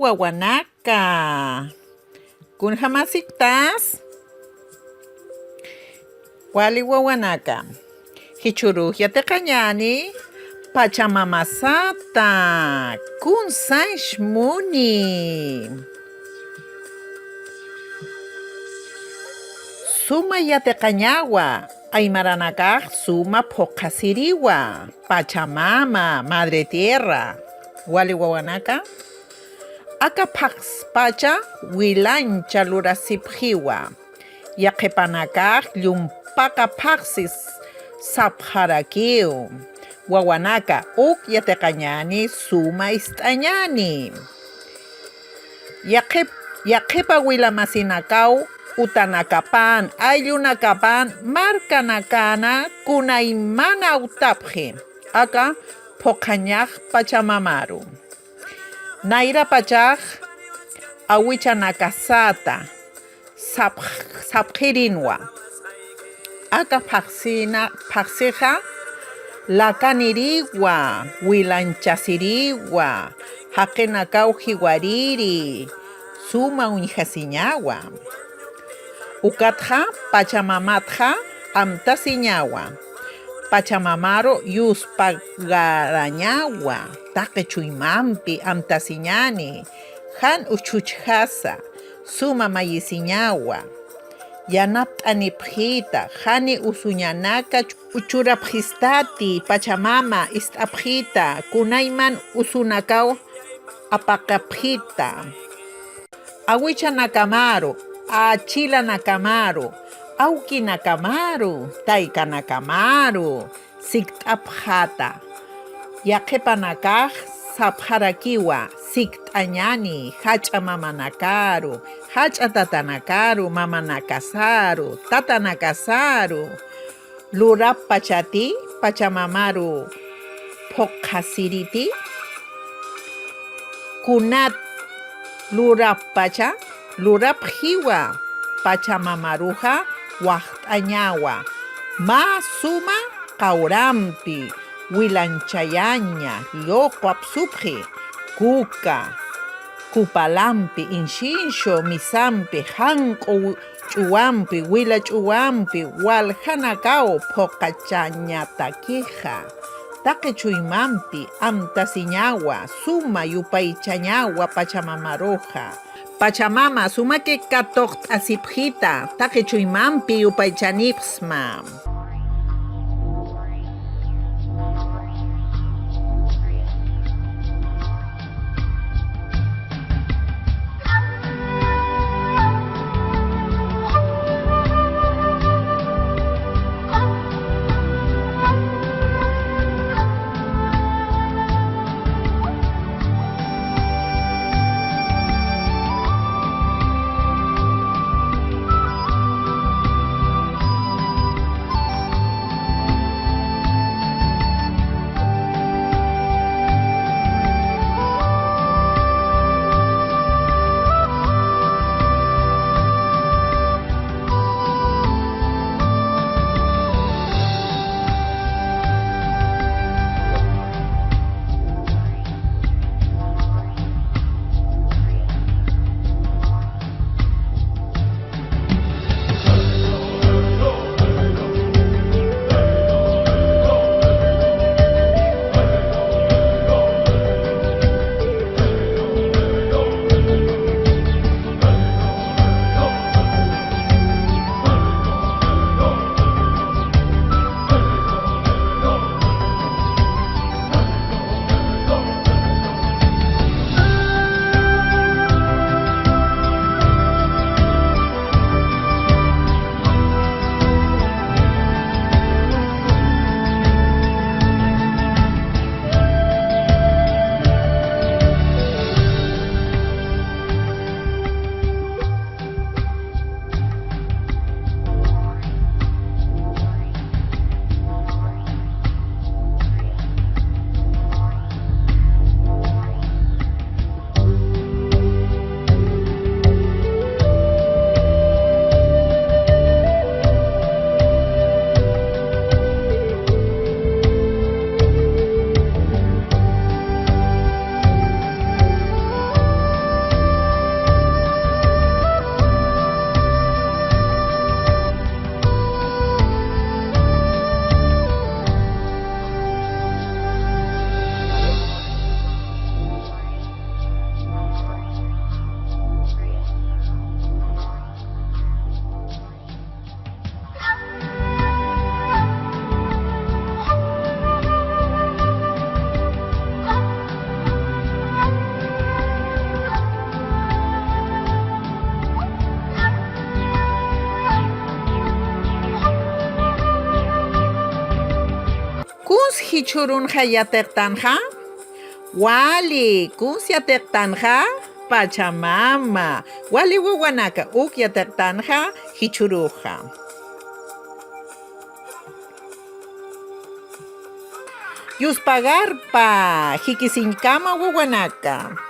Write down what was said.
wawanaka. Kunhamasitas. Wali wawanaka. Hichuruja teqañani. Pachamamasata. Kun sanshmuni. Suma yateqañawa. Aymaranakaq suma uñjasiñawa. Pachamama, madre tierra. Wali wawanaka. Aka phaxsija wilanchasiriwa. Yaqipanakaq llumpaka phaxis sapjirinwa. Wawanaka yateqañani suma ist'añani. Yaqipa wilamasinakaw utanakapan ayllunakapan markanakana Kunaymana utapji. Aka phoqañaq Pachamamaru. Nayrapachax awichanakasata sapjirinwa. Aka phaxsija lakaniriwa wilanchasiriwa jaqinakaw jiwariri Suma uñjasiñawa. Ukatxa pachamamatxa amtasiñawa. Pachamamaru yuspajarañawa. Taqi chuymampi amtasiñani. Jani uchuchxasa. Suma mayisiñawa. Yanapt'anipxita. Jani usuñanaka. Churapxistati Pachamama ist'apxita. Kunaymana usunaka apaqipxita. Awichanakamaru. Achilanakamaru. Awkinakamaru. Taykanakamaru. Ist'apxita. Yaqipanakaq sapjirinwa. Ist'añani. Pachamamanakaru. Tatanakaru. Mamanakasaru. Tatanakasaru. Lurapachati Pachamamaru. Uñjasiriti. Kunat Lurapacha. Lurapjiwa. Pachamamaruja waqt'añawa. Ma suma qawrampi. Wilanchayaña. Loqwapsupji. Kuka. Kupalampi. Inshinsho misampi. Hanq'u chuwampi. Wila chuwampi. Waljaqinakaw uqatxañataqija. Taqi chuymampi. Amtasiñawa. Suma yupaychañawa Pachamamaruja. Pachamama sumake kat'asipxita. Taqi chuymampi yupaychanipsma. hichurunja yateqtanja? Wali, kunsiateqtanja? Pachamama. Wali uñjasiñaka yateqtanja hichuruja. Yuspagarpa, hikisinykama uñjanaka.